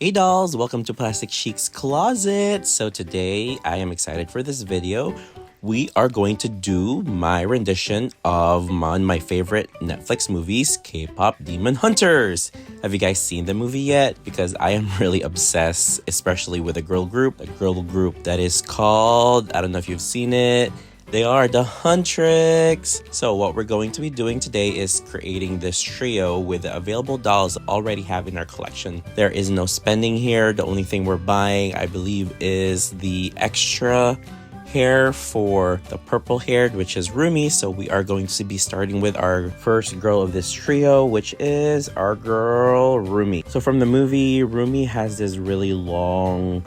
Hey dolls, welcome to Plastic Chic's closet. So today I am excited for this video. We are going to do my rendition of one of my favorite Netflix movies, K-pop Demon Hunters. Have you guys seen the movie yet? Because I am really obsessed, especially with a girl group that is called, I don't know if you've seen it, they are the Huntrix. So what we're going to be doing today is creating this trio with the available dolls already have in our collection. There is no spending here. The only thing we're buying, I believe, is the extra hair for the purple haired, which is Rumi. So we are going to be starting with our first girl of this trio, which is our girl Rumi. So from the movie, Rumi has this really long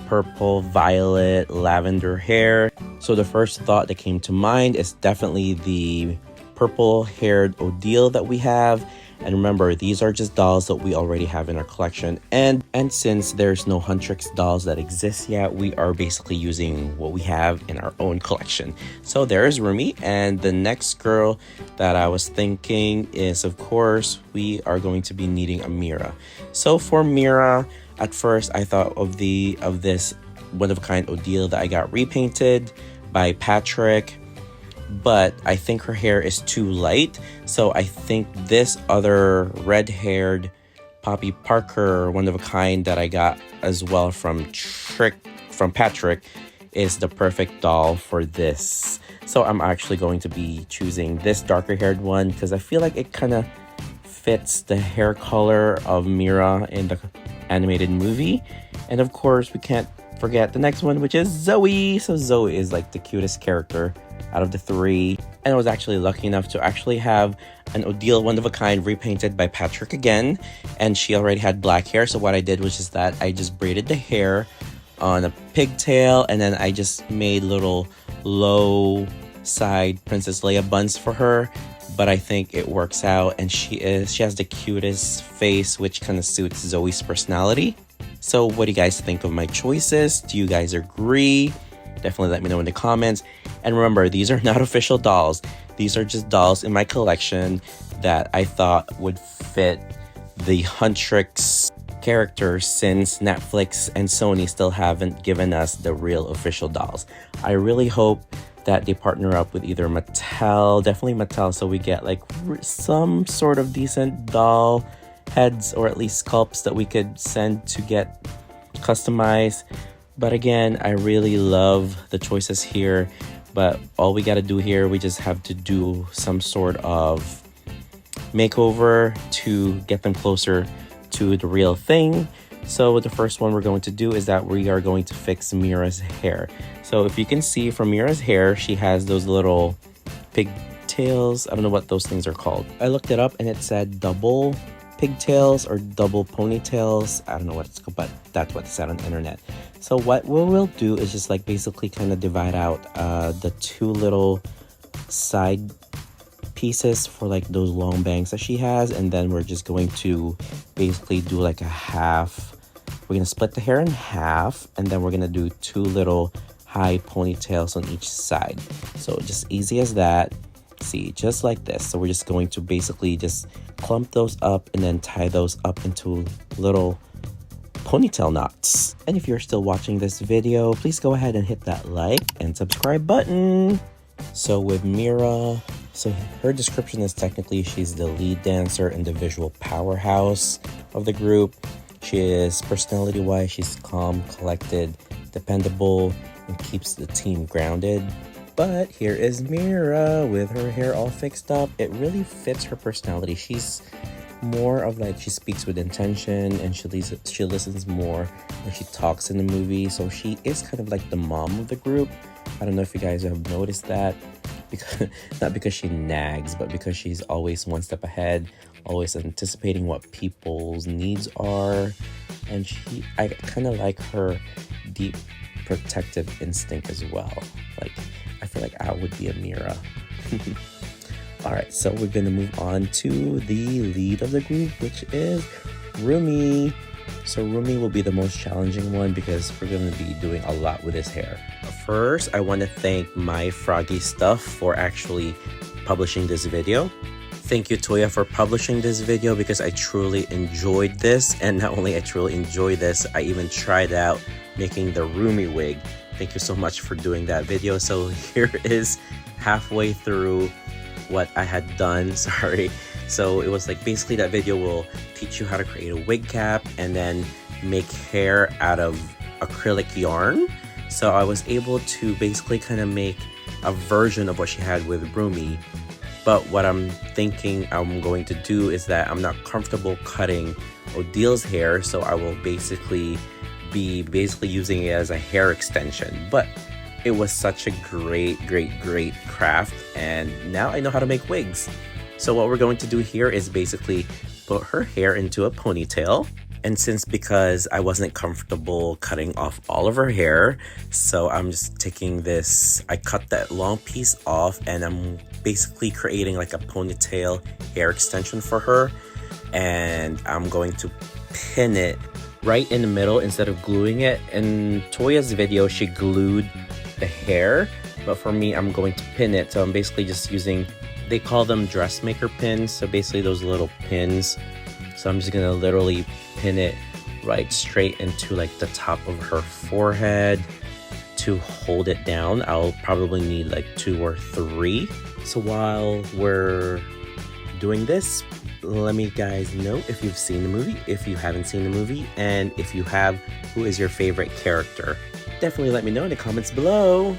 purple, violet, lavender hair. So the first thought that came to mind is definitely the purple haired Odile that we have. And remember, these are just dolls that we already have in our collection. And since there's no Huntrix dolls that exist yet, we are basically using what we have in our own collection. So there is Rumi. And the next girl that I was thinking is, of course, we are going to be needing a Mira. So for Mira, at first I thought of this one-of-a-kind Odile that I got repainted by Patrick. But I think her hair is too light, so I think this other red-haired Poppy Parker one-of-a-kind that I got as well from Patrick is the perfect doll for this. So I'm actually going to be choosing this darker-haired one because I feel like it kind of fits the hair color of Mira in the animated movie. And of course, we can't forget the next one, which is Zoe. So Zoe is like the cutest character out of the three, and I was actually lucky enough to actually have an Odile one-of-a-kind repainted by Patrick again, and she already had black hair. So what I did was just that I just braided the hair on a pigtail, and then I just made little low side Princess Leia buns for her. But I think it works out, and she has the cutest face, which kind of suits Zoe's personality. So what do you guys think of my choices? Do you guys agree? Definitely let me know in the comments. And remember, these are not official dolls. These are just dolls in my collection that I thought would fit the Huntrix characters, since Netflix and Sony still haven't given us the real official dolls. I really hope that they partner up with either Mattel, definitely Mattel, so we get like some sort of decent doll heads, or at least sculpts that we could send to get customized. But again, I really love the choices here. But all we got to do here, we just have to do some sort of makeover to get them closer to the real thing. So the first one we're going to do is that we are going to fix Mira's hair. So if you can see from Mira's hair, she has those little pigtails. I don't know what those things are called. I looked it up and it said double pigtails or double ponytails. I don't know what it's called, but that's what it said on the internet. So what we'll do is just like basically kind of divide out the two little side pieces for like those long bangs that she has, and then we're just going to basically do like a half. We're gonna split the hair in half, and then we're gonna do two little high ponytails on each side. So just easy as that. See, just like this. So we're just going to basically just clump those up and then tie those up into little ponytail knots. And if you're still watching this video, please go ahead and hit that like and subscribe button. So with Mira, so her description is technically she's the lead dancer and the visual powerhouse of the group. She is, personality wise, she's calm, collected, dependable, and keeps the team grounded. But here is Mira with her hair all fixed up. It really fits her personality. She's more of like, she speaks with intention, and she listens more when she talks in the movie. So she is kind of like the mom of the group. I don't know if you guys have noticed that, because not because she nags, but because she's always one step ahead, always anticipating what people's needs are. And I kind of like her deep protective instinct as well. Like, I feel like I would be a Mira. All right, so we're gonna move on to the lead of the group, which is Roomie. So Roomie will be the most challenging one because we're gonna be doing a lot with his hair. First, I want to thank My Froggy Stuff for actually publishing this video. Thank you, Toya, for publishing this video because I truly enjoyed this. And not only I truly enjoyed this, I even tried out making the Rumi wig. Thank you so much for doing that video. So here is halfway through what I had done. Sorry. So it was like basically that video will teach you how to create a wig cap and then make hair out of acrylic yarn. So I was able to basically kind of make a version of what she had with Rumi. But what I'm thinking I'm going to do is that I'm not comfortable cutting Odil's hair, so I will basically be using it as a hair extension. But it was such a great craft, and now I know how to make wigs. So what we're going to do here is basically put her hair into a ponytail. And because I wasn't comfortable cutting off all of her hair, so I'm just taking this, I cut that long piece off and I'm basically creating like a ponytail hair extension for her. And I'm going to pin it right in the middle instead of gluing it. In Toya's video, she glued the hair, but for me, I'm going to pin it. So I'm basically just using, they call them dressmaker pins. So basically those little pins. So I'm just gonna literally pin it right straight into like the top of her forehead to hold it down. I'll probably need like 2 or 3. So while we're doing this, let me guys know if you've seen the movie, if you haven't seen the movie, and if you have, who is your favorite character? Definitely let me know in the comments below.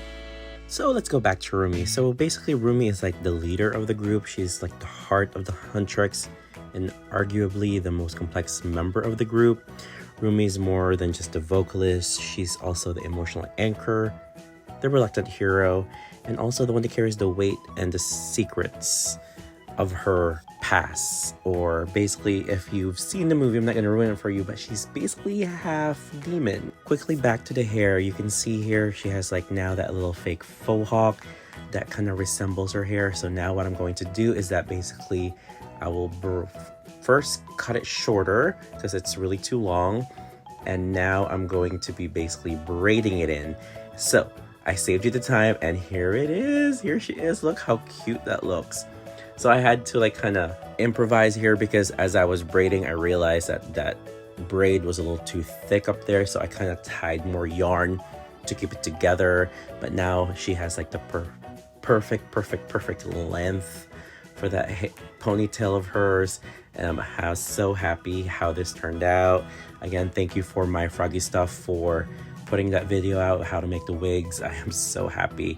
So let's go back to Rumi. So basically Rumi is like the leader of the group. She's like the heart of the Huntress and arguably the most complex member of the group. Rumi is more than just a vocalist. She's also the emotional anchor, the reluctant hero, and also the one that carries the weight and the secrets of her past. Or basically, if you've seen the movie, I'm not gonna ruin it for you, but she's basically half demon. Quickly back to the hair, you can see here she has like now that little fake faux hawk that kind of resembles her hair. So now what I'm going to do is that basically I will first cut it shorter because it's really too long, and now I'm going to be basically braiding it in. So I saved you the time, and here it is. Here she is. Look how cute that looks. So I had to like kind of improvise here because as I was braiding, I realized that braid was a little too thick up there, so I kind of tied more yarn to keep it together. But now she has like the perfect length for that ponytail of hers, and I'm so happy how this turned out. Again, thank you for My Froggy Stuff for putting that video out, how to make the wigs. I am so happy.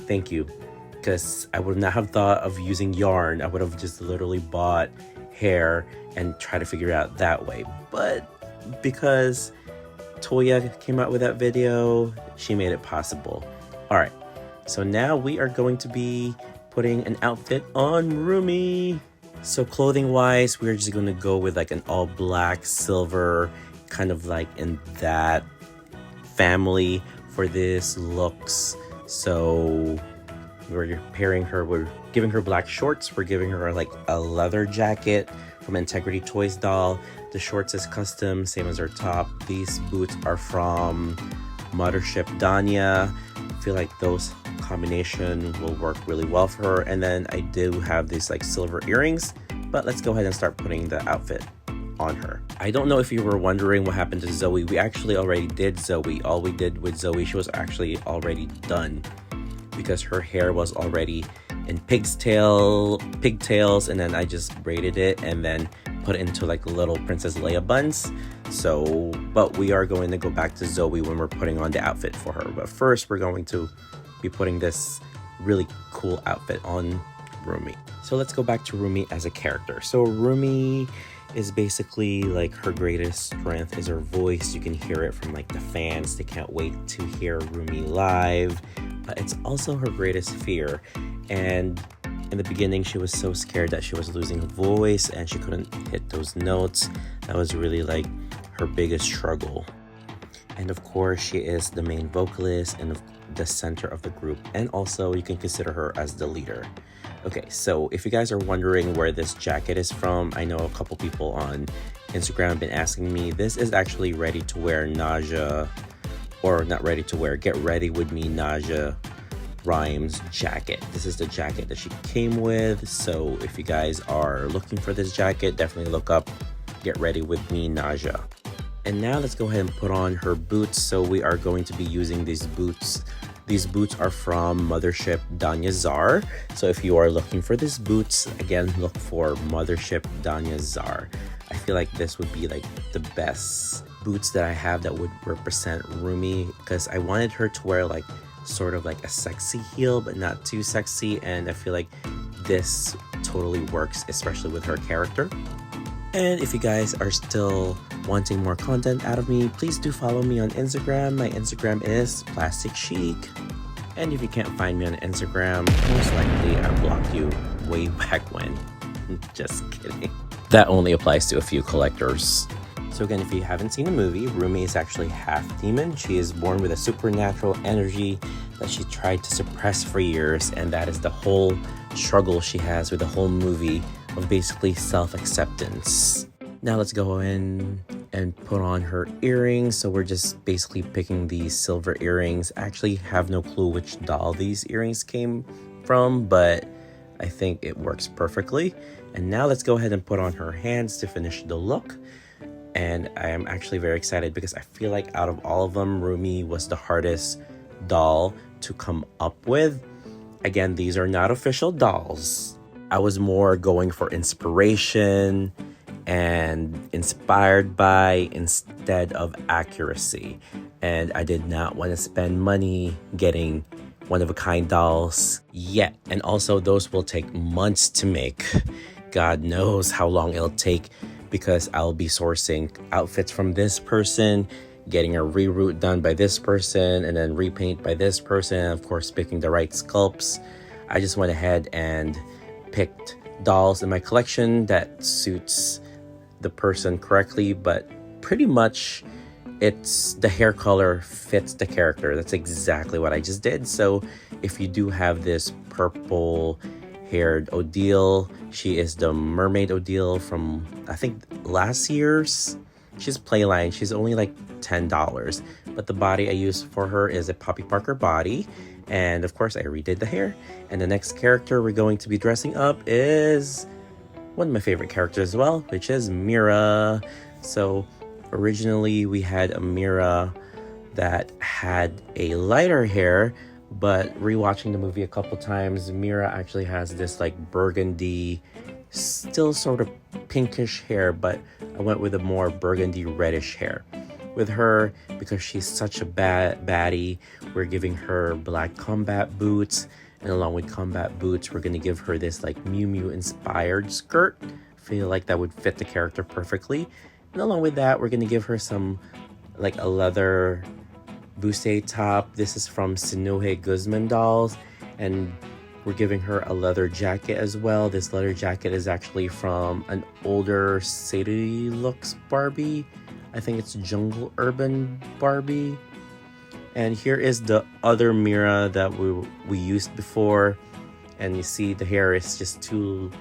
Thank you, because I would not have thought of using yarn. I would have just literally bought hair and try to figure it out that way. But because Toya came out with that video, she made it possible. All right, so now we are going to be putting an outfit on Rumi. So clothing wise, we're just gonna go with like an all black, silver, kind of like in that family for this looks. So we're pairing her, we're giving her black shorts, we're giving her like a leather jacket from Integrity Toys doll. The shorts is custom, same as her top. These boots are from Mothership Danya. I feel like those combination will work really well for her. And then I do have these like silver earrings, but let's go ahead and start putting the outfit on her. I don't know if you were wondering what happened to Zoe. We actually already did Zoe. All we did with Zoe, she was actually already done because her hair was already in pigtails, and then I just braided it and then put it into like little Princess Leia buns. So, but we are going to go back to Zoe when we're putting on the outfit for her. But first, we're going to be putting this really cool outfit on Rumi. So let's go back to Rumi as a character. So Rumi is basically like her greatest strength is her voice. You can hear it from like the fans. They can't wait to hear Rumi live. But it's also her greatest fear. And in the beginning, she was so scared that she was losing her voice and she couldn't hit those notes. That was really like her biggest struggle. And of course, she is the main vocalist and the center of the group. And also, you can consider her as the leader. Okay, so if you guys are wondering where this jacket is from, I know a couple people on Instagram have been asking me. This is actually ready to wear Naja, or not ready to wear, get ready with me Naja Rhymes jacket. This is the jacket that she came with. So if you guys are looking for this jacket, definitely look up Get Ready With Me Naja. And now let's go ahead and put on her boots. So we are going to be using these boots. These boots are from Mothership Danya Zar. So if you are looking for these boots, again, look for Mothership Danya Zar. I feel like this would be like the best boots that I have that would represent Rumi, because I wanted her to wear like sort of like a sexy heel, but not too sexy. And I feel like this totally works, especially with her character. And if you guys are still wanting more content out of me, please do follow me on Instagram. My Instagram is Plastic Chic. And if you can't find me on Instagram, most likely I blocked you way back when. Just kidding. That only applies to a few collectors. So again, if you haven't seen the movie, Rumi is actually half demon. She is born with a supernatural energy that she tried to suppress for years, and that is the whole struggle she has with the whole movie of basically self-acceptance. Now let's go in and put on her earrings. So we're just basically picking these silver earrings. I actually have no clue which doll these earrings came from, but I think it works perfectly. And now let's go ahead and put on her hands to finish the look. And I am actually very excited because I feel like out of all of them, Rumi was the hardest doll to come up with. Again, these are not official dolls. I was more going for inspiration and inspired by instead of accuracy. And I did not want to spend money getting one-of-a-kind dolls yet. And also those will take months to make. God knows how long it'll take, because I'll be sourcing outfits from this person, getting a reroute done by this person, and then repaint by this person, and of course picking the right sculpts. I just went ahead and picked dolls in my collection that suits the person correctly, but pretty much it's the hair color fits the character. That's exactly what I just did. So if you do have this purple haired Odile, she is the mermaid Odile from I think last year's. She's Playline. She's only like $10, but the body I used for her is a Poppy Parker body. And of course I redid the hair. And the next character we're going to be dressing up is one of my favorite characters as well, which is Mira. So originally we had a Mira that had a lighter hair, but rewatching the movie a couple times, Mira actually has this like burgundy, still sort of pinkish hair, but I went with a more burgundy reddish hair. With her, because she's such a baddie, we're giving her black combat boots, and along with combat boots, we're gonna give her this like Mew Mew inspired skirt. I feel like that would fit the character perfectly. And along with that, we're gonna give her some like a leather buste top. This is from Sinohe Guzman dolls, and we're giving her a leather jacket as well. This leather jacket is actually from an older Sadie Looks Barbie. I think it's Jungle Urban Barbie. And here is the other Mira that we used before. And you see the hair is just too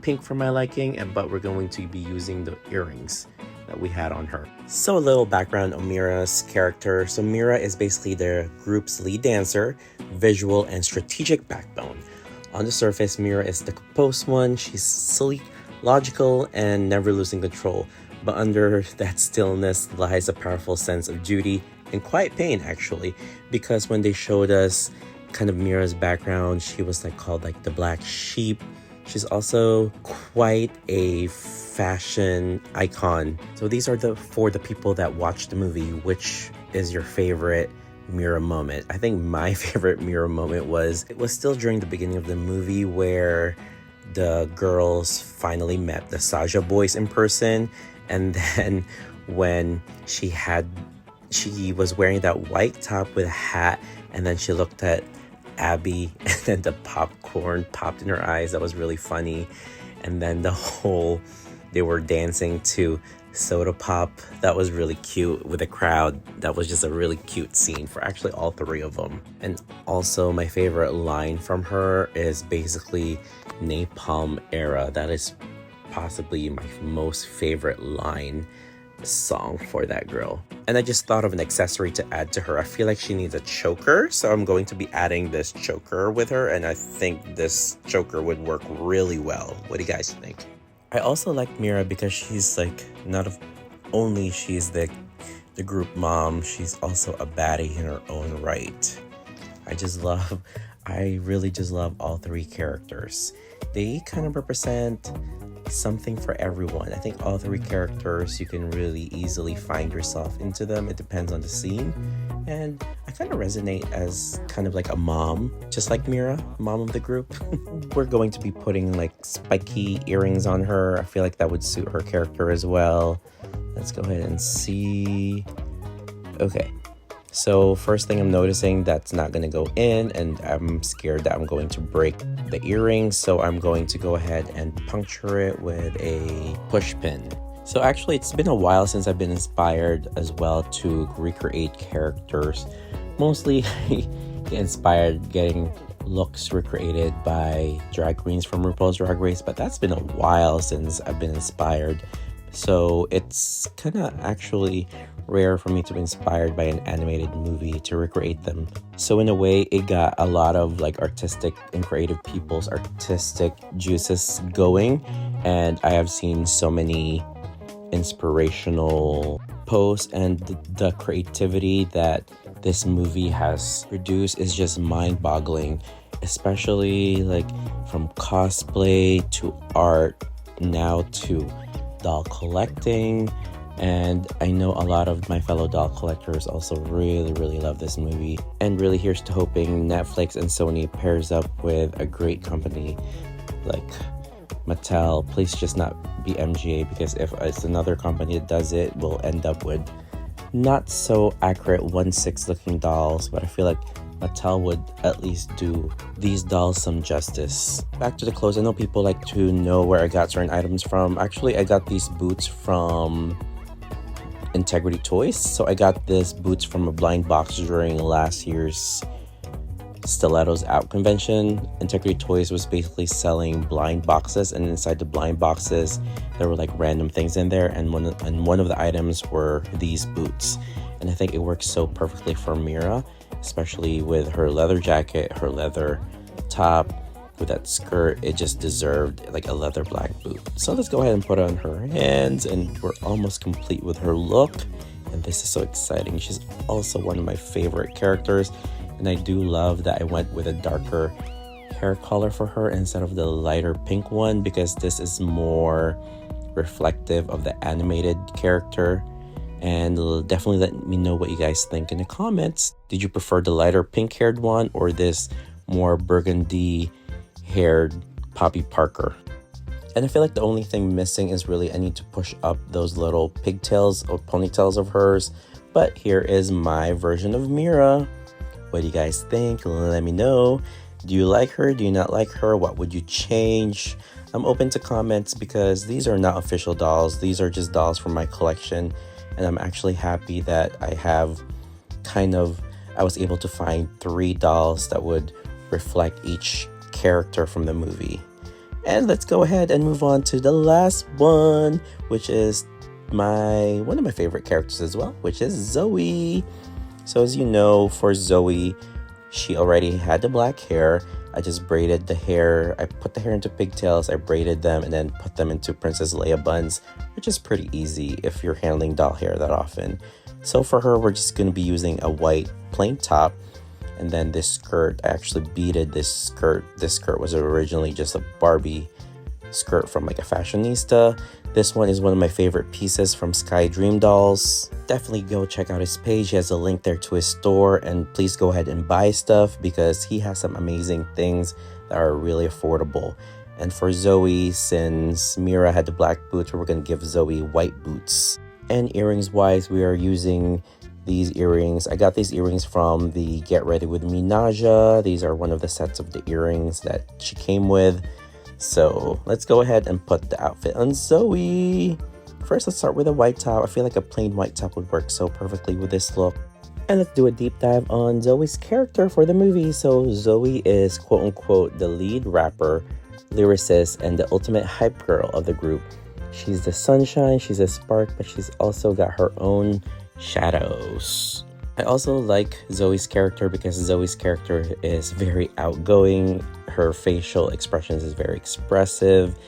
pink for my liking, but we're going to be using the earrings that we had on her. So a little background on Mira's character. So Mira is basically the group's lead dancer, visual and strategic backbone. On the surface, Mira is the composed one. She's sleek, logical, and never losing control. But under that stillness lies a powerful sense of duty and quiet pain, actually, because when they showed us kind of Mira's background, she was like called like the black sheep. She's also quite a fashion icon. So these are for the people that watch the movie, which is your favorite Mira moment? I think my favorite Mira moment was still during the beginning of the movie where the girls finally met the Saja boys in person, and then when she was wearing that white top with a hat, and then she looked at Abby and then the popcorn popped in her eyes. That was really funny. And then they were dancing to Soda Pop. That was really cute with the crowd. That was just a really cute scene for actually all three of them. And also my favorite line from her is basically Napalm Era. That is possibly my most favorite line song for that girl. And I just thought of an accessory to add to her. I feel like she needs a choker, so I'm going to be adding this choker with her, and I think this choker would work really well. What do you guys think? I also like Mira because she's like not only she's the group mom, she's also a baddie in her own right. I really just love all three characters. They kind of represent something for everyone. I think all three characters, you can really easily find yourself into them. It depends on the scene. And I kind of resonate as kind of like a mom, just like Mira, mom of the group. We're going to be putting like spiky earrings on her. I feel like that would suit her character as well. Let's go ahead and see. Okay. So first thing I'm noticing, that's not going to go in, and I'm scared that I'm going to break the earrings. So I'm going to go ahead and puncture it with a push pin. So actually, it's been a while since I've been inspired as well to recreate characters. Mostly inspired getting looks recreated by drag queens from RuPaul's Drag Race, but that's been a while since I've been inspired. So it's kind of actually rare for me to be inspired by an animated movie to recreate them. So in a way, it got a lot of like artistic and creative people's artistic juices going, and I have seen so many inspirational posts, and the creativity that this movie has produced is just mind-boggling, especially like from cosplay to art, now to doll collecting. And I know a lot of my fellow doll collectors also really love this movie. And really, here's to hoping Netflix and Sony pairs up with a great company like Mattel. Please just not be MGA, because if it's another company that does it, we'll end up with not so accurate 1/6 looking dolls. But I feel like Mattel would at least do these dolls some justice. Back to the clothes. I know people like to know where I got certain items from. Actually, I got these boots from Integrity Toys. So I got this boots from a blind box during last year's Stilettos Out convention. Integrity Toys was basically selling blind boxes, and inside the blind boxes there were like random things in there, and one of the items were these boots. And I think it works so perfectly for Mira, especially with her leather jacket, her leather top, with that skirt. It just deserved like a leather black boot. So let's go ahead and put it on her hands, and we're almost complete with her look, and this is so exciting. She's also one of my favorite characters, and I do love that I went with a darker hair color for her instead of the lighter pink one, because this is more reflective of the animated character. And definitely let me know what you guys think in the comments. Did you prefer the lighter pink haired one or this more burgundy haired Poppy Parker? And I feel like the only thing missing is really I need to push up those little pigtails or ponytails of hers. But here is my version of Mira. What do you guys think? Let me know. Do you like her? Do you not like her? What would you change? I'm open to comments because these are not official dolls. These are just dolls from my collection. And I'm actually happy that I was able to find 3 dolls that would reflect each character from the movie. And let's go ahead and move on to the last one, which is one of my favorite characters as well, which is Zoe. So as you know, for Zoe, she already had the black hair. I just braided the hair. I put the hair into pigtails, I braided them, and then put them into Princess Leia buns, which is pretty easy if you're handling doll hair that often. So for her, we're just going to be using a white plain top, and then this skirt, I actually beaded this skirt. This skirt was originally just a Barbie skirt from like a fashionista. This one is one of my favorite pieces from Sky Dream Dolls. Definitely go check out his page. He has a link there to his store, and please go ahead and buy stuff because he has some amazing things that are really affordable. And for Zoe, since Mira had the black boots, we're going to give Zoe white boots. And earrings wise, we are using these earrings. I got these earrings from the Get Ready With Me Naja. These are one of the sets of the earrings that she came with. So let's go ahead and put the outfit on Zoe. First, let's start with a white top. I feel like a plain white top would work so perfectly with this look. And let's do a deep dive on Zoe's character for the movie. So Zoe is quote unquote the lead rapper, lyricist, and the ultimate hype girl of the group. She's the sunshine, she's a spark, but she's also got her own shadows. I also like Zoe's character because Zoe's character is very outgoing. Her facial expressions is very expressive,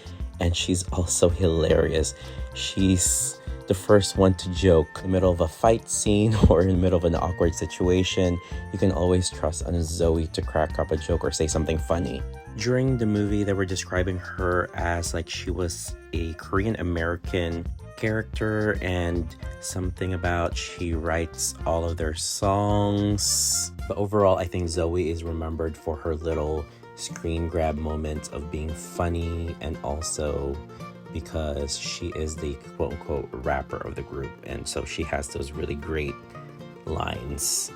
and she's also hilarious. She's the first one to joke in the middle of a fight scene or in the middle of an awkward situation. You can always trust on Zoe to crack up a joke or say something funny. During the movie, they were describing her as like she was a Korean American character, and something about she writes all of their songs. But overall, I think Zoe is remembered for her little screen grab moments of being funny, and also because she is the quote-unquote rapper of the group, and so she has those really great lines.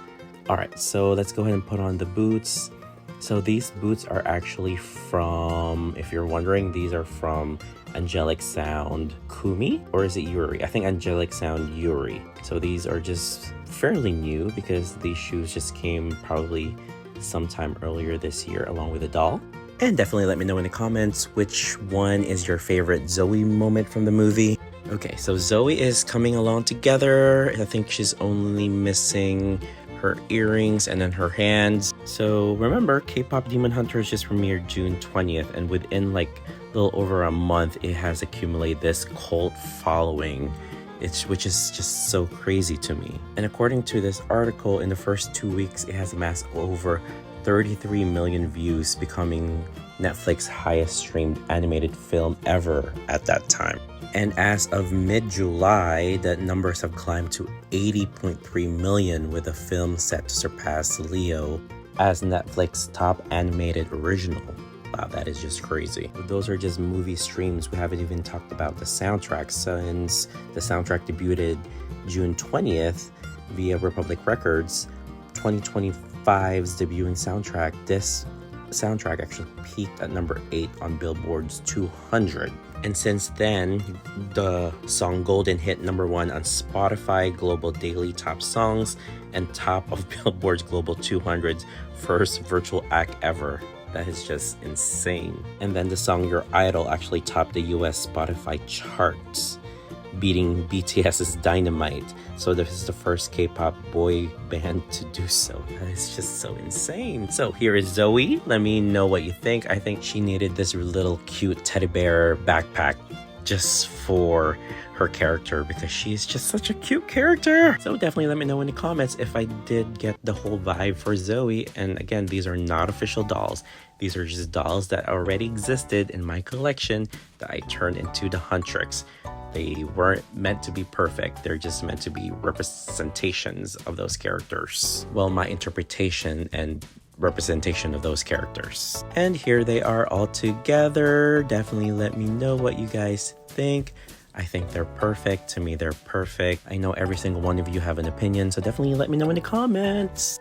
All right, so let's go ahead and put on the boots. So these boots are actually from, if you're wondering, these are from Angelic Sound Kumi, or is it Yuri? I think Angelic Sound Yuri. So these are just fairly new because these shoes just came probably sometime earlier this year along with a doll. And definitely let me know in the comments which one is your favorite Zoe moment from the movie. Okay, so Zoe is coming along together. I think she's only missing her earrings and then her hands. So remember, K-Pop Demon Hunters just premiered June 20th, and within like a little over a month, it has accumulated this cult following, which is just so crazy to me. And according to this article, in the first 2 weeks, it has amassed over 33 million views, becoming Netflix's highest streamed animated film ever at that time. And as of mid-July, the numbers have climbed to 80.3 million, with the film set to surpass Leo as Netflix's top animated original. Wow, that is just crazy. Those are just movie streams. We haven't even talked about the soundtrack, since the soundtrack debuted June 20th via Republic Records. 2025's debuting soundtrack, this soundtrack actually peaked at number 8 on Billboard's 200. And since then, the song Golden hit number 1 on Spotify Global Daily Top Songs and top of Billboard's Global 200's first virtual act ever. That is just insane. And then the song Your Idol actually topped the US Spotify charts, beating BTS's Dynamite. So this is the first K-pop boy band to do so. That is just so insane. So here is Zoe. Let me know what you think. I think she needed this little cute teddy bear backpack just for her character, because she's just such a cute character. So definitely let me know in the comments if I did get the whole vibe for Zoe. And again, these are not official dolls. These are just dolls that already existed in my collection that I turned into the Huntrix. They weren't meant to be perfect. They're just meant to be representations of those characters. Well, my interpretation and representation of those characters. And here they are all together. Definitely let me know what you guys think. I think they're perfect. To me, they're perfect. I know every single one of you have an opinion, so definitely let me know in the comments.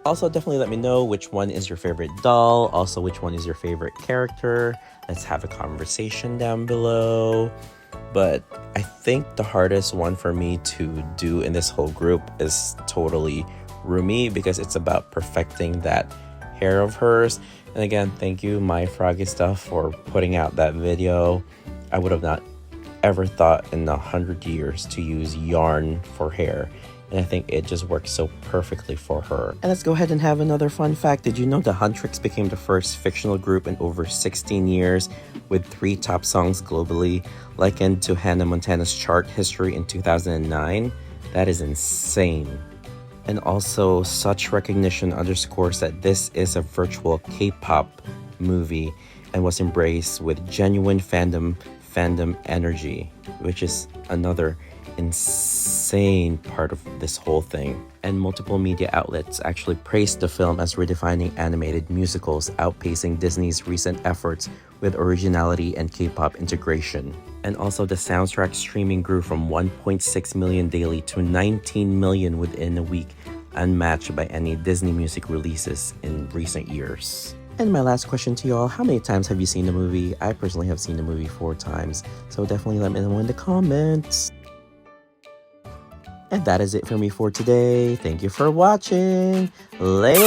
Also, definitely let me know which one is your favorite doll. Also, which one is your favorite character. Let's have a conversation down below. But I think the hardest one for me to do in this whole group is totally Rumi, because it's about perfecting that hair of hers. And again, thank you, My Froggy Stuff, for putting out that video. I would have not ever thought in 100 years to use yarn for hair. And I think it just works so perfectly for her. And let's go ahead and have another fun fact. Did you know the Huntrix became the first fictional group in over 16 years with 3 top songs globally, likened to Hannah Montana's chart history in 2009? That is insane. And also, such recognition underscores that this is a virtual K-pop movie and was embraced with genuine fandom energy, which is another insane part of this whole thing. And multiple media outlets actually praised the film as redefining animated musicals, outpacing Disney's recent efforts with originality and K-pop integration. And also, the soundtrack streaming grew from 1.6 million daily to 19 million within a week, unmatched by any Disney music releases in recent years. And my last question to y'all, how many times have you seen the movie? I personally have seen the movie 4 times, so definitely let me know in the comments. And that is it for me for today. Thank you for watching. Laters!